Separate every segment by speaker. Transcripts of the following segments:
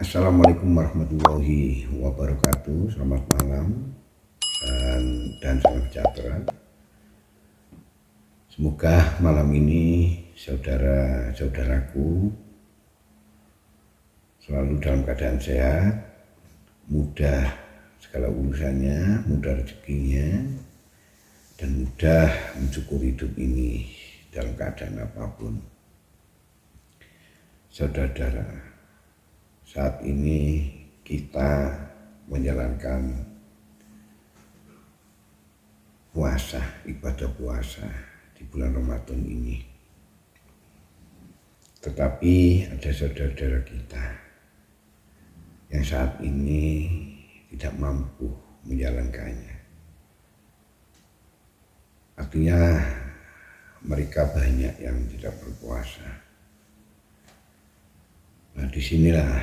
Speaker 1: Assalamualaikum warahmatullahi wabarakatuh. Selamat malam dan salam sejahtera. Semoga malam ini saudara-saudaraku selalu dalam keadaan sehat, mudah segala urusannya, mudah rezekinya, dan mudah mensyukuri hidup ini dalam keadaan apapun. Saudara-saudara, saat ini kita menjalankan puasa, ibadah puasa di bulan Ramadan ini. Tetapi ada saudara-saudara kita yang saat ini tidak mampu menjalankannya. Artinya mereka banyak yang tidak berpuasa. Nah, disinilah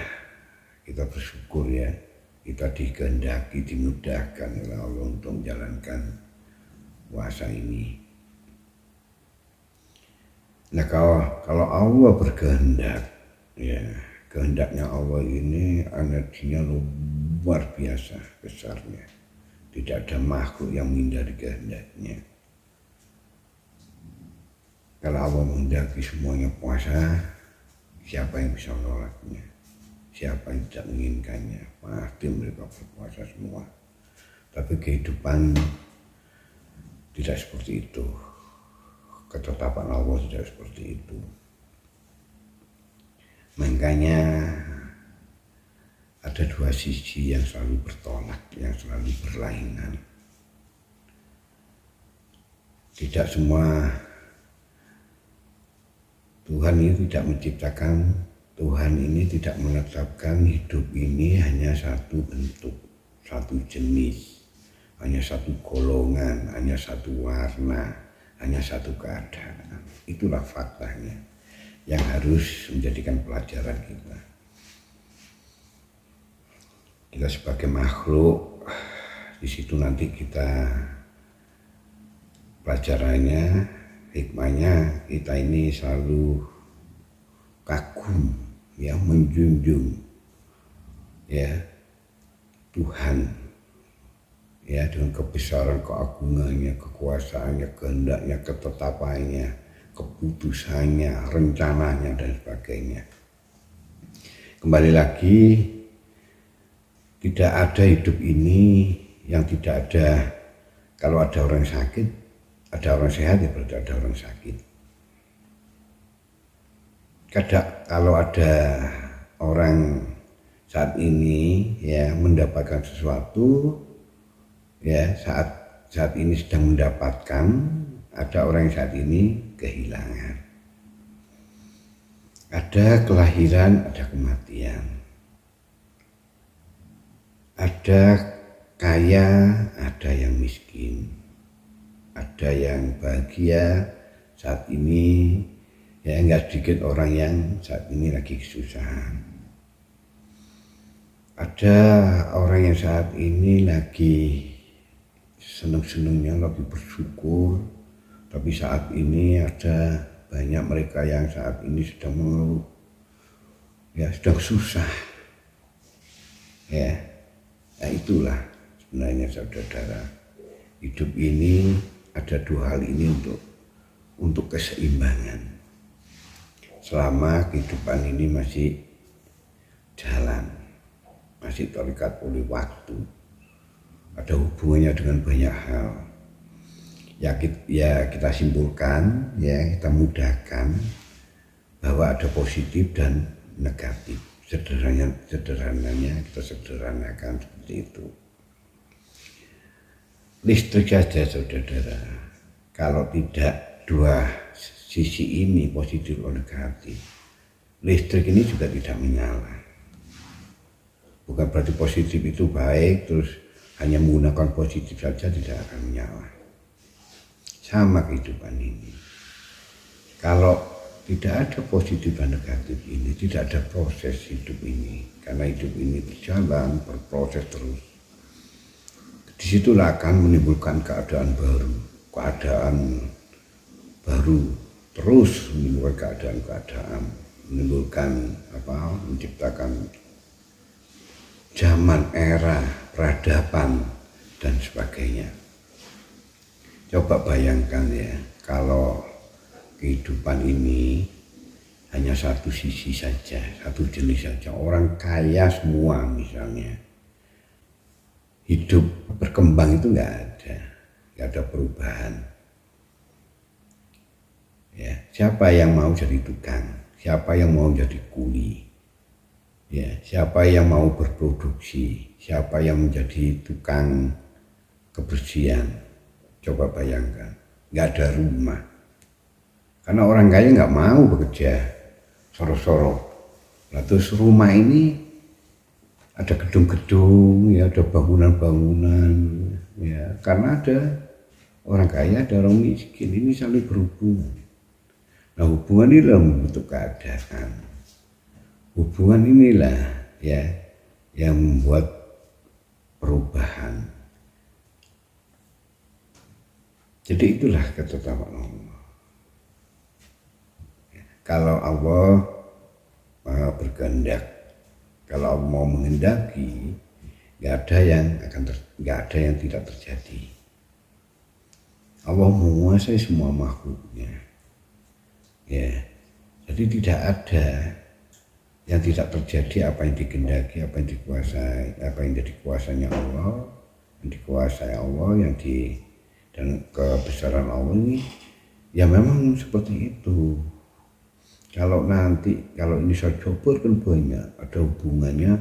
Speaker 1: kita bersyukur ya, kita dikehendaki, dimudahkan oleh Allah untuk menjalankan puasa ini. Nah, kalau Allah berkehendak, ya kehendaknya Allah ini energinya luar biasa besarnya. Tidak ada makhluk yang menghindari kehendaknya. Kalau Allah menghendaki semuanya puasa, siapa yang bisa menolaknya? Siapa yang tidak menginginkannya? Pasti mereka berpuasa semua. Tapi kehidupan tidak seperti itu. Ketetapan Allah tidak seperti itu. Makanya ada dua sisi yang selalu bertolak, yang selalu berlainan. Tidak semua Tuhan ini tidak menciptakan, Tuhan ini tidak menetapkan hidup ini hanya satu bentuk, satu jenis, hanya satu golongan, hanya satu warna, hanya satu keadaan. Itulah faktanya yang harus menjadikan pelajaran kita. Kita sebagai makhluk, di situ nanti kita pelajarannya, hikmahnya, kita ini selalu kagum, ya, menjunjung ya Tuhan, ya, dengan kebesaran, keagungannya, kekuasaannya, kehendaknya, ketetapannya, keputusannya, rencananya, dan sebagainya. Kembali lagi, tidak ada hidup ini yang tidak ada. Kalau ada orang sakit, ada orang sehat, ya berarti ada orang sakit. Kalau ada orang saat ini ya mendapatkan sesuatu, ya saat ini sedang mendapatkan, ada orang yang saat ini kehilangan. Ada kelahiran, ada kematian. Ada kaya, ada yang miskin. Ada yang bahagia saat ini, ya enggak sedikit orang yang saat ini lagi kesusahan. Ada orang yang saat ini lagi senang-senangnya, lagi bersyukur, tapi saat ini ada banyak mereka yang saat ini sedang mengeluh, ya sedang susah. Ya, nah itulah sebenarnya saudara-saudara, hidup ini ada dua hal ini untuk keseimbangan. Selama kehidupan ini masih jalan, masih terikat oleh waktu, ada hubungannya dengan banyak hal. Ya kita simpulkan, ya kita mudahkan bahwa ada positif dan negatif. Sederhananya kita sederhanakan seperti itu. Listrik saja saudara, kalau tidak dua sisi ini positif atau negatif, listrik ini juga tidak menyala. Bukan berarti positif itu baik terus hanya menggunakan positif saja tidak akan menyala. Sama kehidupan ini, kalau tidak ada positif dan negatif ini, tidak ada proses hidup ini. Karena hidup ini berjalan, berproses terus. Disitulah akan menimbulkan keadaan baru, terus menimbulkan keadaan, menciptakan zaman era peradaban dan sebagainya. Coba bayangkan ya, kalau kehidupan ini hanya satu sisi saja, satu jenis saja, orang kaya semua misalnya, hidup berkembang itu nggak ada perubahan. Ya, siapa yang mau jadi tukang? Siapa yang mau jadi kuli? Ya, siapa yang mau berproduksi? Siapa yang menjadi tukang kebersihan? Coba bayangkan, nggak ada rumah. Karena orang kaya nggak mau bekerja soro-soro. Nah, terus rumah ini ada gedung-gedung, ya ada bangunan-bangunan, ya karena ada orang kaya, ada orang miskin, ini saling berhubungan. Nah, hubungan inilah membentuk keadaan. Hubungan inilah ya yang membuat perubahan. Jadi itulah ketetapan Allah. Kalau Allah berkehendak, kalau Allah mau menghendaki, nggak ada yang tidak terjadi. Allah menguasai semua makhluknya. Ya, jadi tidak ada yang tidak terjadi. Apa yang dikehendaki, apa yang dikuasai, apa yang jadi kuasanya Allah, yang dikuasai Allah, dan kebesaran Allah ini, ya memang seperti itu. Kalau ini saya coba kan banyak ada hubungannya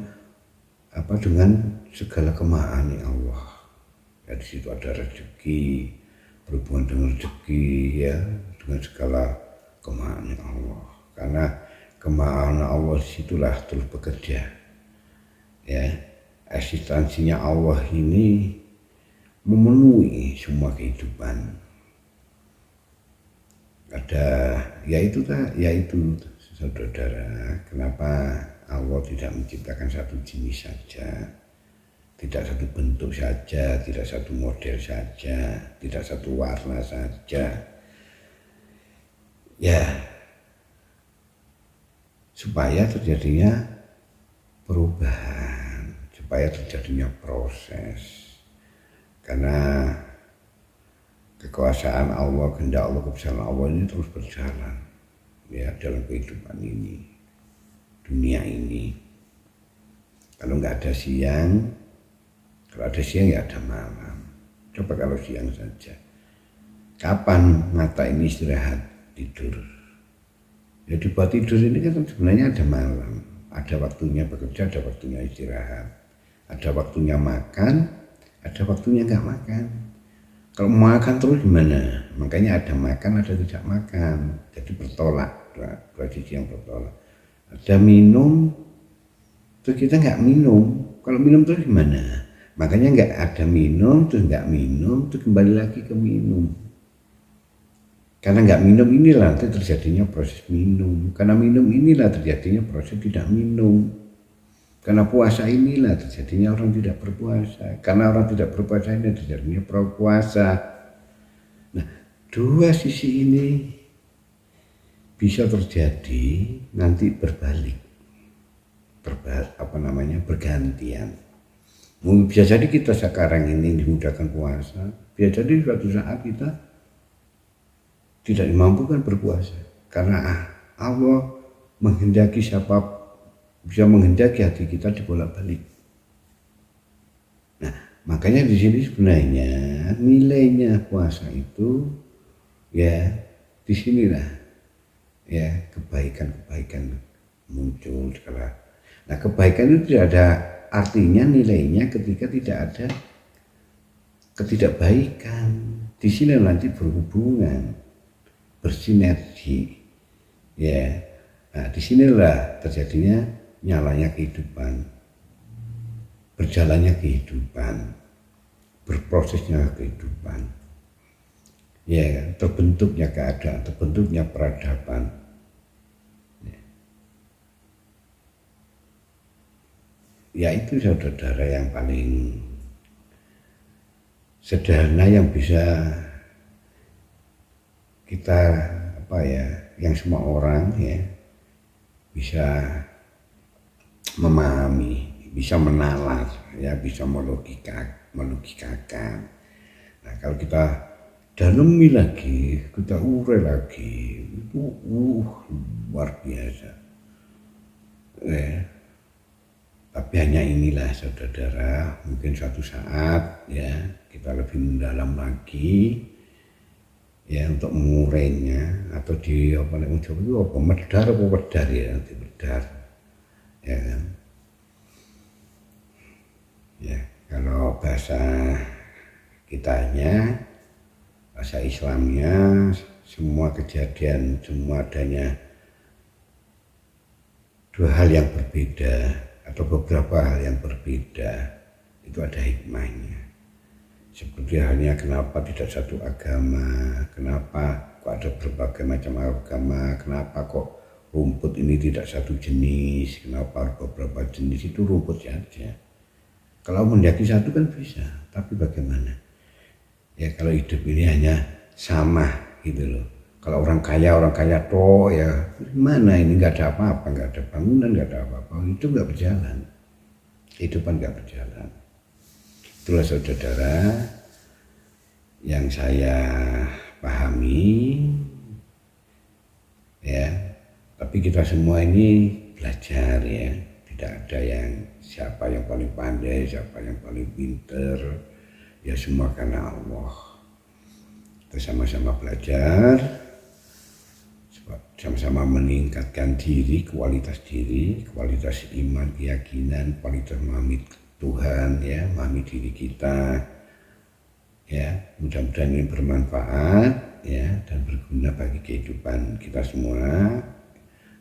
Speaker 1: dengan segala kemahaan Allah. Ya, di situ ada rezeki, berhubungan dengan rezeki, ya dengan segala kemahaan Allah. Karena kemahaan Allah disitulah terus bekerja. Ya, eksistensinya Allah ini memenuhi semua kehidupan. Yaitu saudara, kenapa Allah tidak menciptakan satu jenis saja, tidak satu bentuk saja, tidak satu model saja, tidak satu warna saja. Ya, supaya terjadinya perubahan, supaya terjadinya proses. Karena kekuasaan Allah, kehendak Allah, kebesaran Allah ini terus berjalan ya dalam kehidupan ini, dunia ini. Kalau nggak ada siang, kalau ada siang ya ada malam. Coba kalau siang saja, kapan mata ini istirahat, tidur? Ya dibuat tidur ini kan sebenarnya ada malam, ada waktunya bekerja, ada waktunya istirahat, ada waktunya makan, ada waktunya nggak makan. Kalau makan terus gimana? Makanya ada makan, ada tidak makan. Jadi bertolak, dua sisi yang bertolak. Ada minum, terus kita nggak minum. Kalau minum terus gimana? Makanya nggak ada minum, terus nggak minum, terus kembali lagi ke minum. Karena nggak minum inilah nanti terjadinya proses minum. Karena minum inilah terjadinya proses tidak minum. Karena puasa inilah terjadinya orang tidak berpuasa. Karena orang tidak berpuasa ini terjadinya berpuasa. Nah, dua sisi ini bisa terjadi nanti berbalik. Bergantian. Bisa jadi kita sekarang ini dimudahkan puasa. Bisa jadi suatu saat kita tidak dimampukan berpuasa. Karena Allah menghendaki bisa menghendaki hati kita dibolak-balik. Nah, makanya di sini sebenarnya nilainya puasa itu ya di sinilah ya kebaikan muncul segala. Nah, kebaikan itu tidak ada artinya nilainya ketika tidak ada ketidakbaikan. Di sini nanti berhubungan, bersinergi. Ya. Nah, di sinilah terjadinya nyalanya kehidupan, berjalannya kehidupan, berprosesnya kehidupan, ya terbentuknya keadaan, terbentuknya peradaban. Ya itu saudara-saudara yang paling sederhana yang bisa kita yang semua orang ya bisa memahami bisa menalar, ya bisa melogikakan. Nah kalau kita dalemi lagi, kita urai lagi, itu luar biasa. Tapi hanya inilah saudara, mungkin suatu saat ya kita lebih mendalam lagi ya untuk mengurainya, atau di apa namanya itu apa medar apa wedar ya, nanti medar ya kan. Ya kalau bahasa kitanya, bahasa Islamnya, semua kejadian, semua adanya dua hal yang berbeda atau beberapa hal yang berbeda itu ada hikmahnya. Seperti halnya kenapa tidak satu agama, kenapa kok ada berbagai macam agama, kenapa kok rumput ini tidak satu jenis, kenapa beberapa jenis, itu rumput saja. Kalau mendaki satu kan bisa, tapi bagaimana? Ya kalau hidup ini hanya sama gitu loh. Kalau orang kaya toh ya mana ini, nggak ada apa-apa, nggak ada bangunan, nggak ada apa-apa, itu nggak berjalan, kehidupan nggak berjalan. Itulah saudara yang saya pahami ya. Tapi kita semua ini belajar ya, tidak ada yang siapa yang paling pandai, siapa yang paling pinter, ya semua karena Allah. Kita sama-sama belajar, sama-sama meningkatkan diri, kualitas iman, keyakinan, kualitas memahami Tuhan ya, memahami diri kita ya. Mudah-mudahan ini bermanfaat ya dan berguna bagi kehidupan kita semua.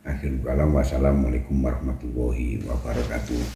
Speaker 1: Akhirul kalam, wassalamualaikum warahmatullahi wabarakatuh.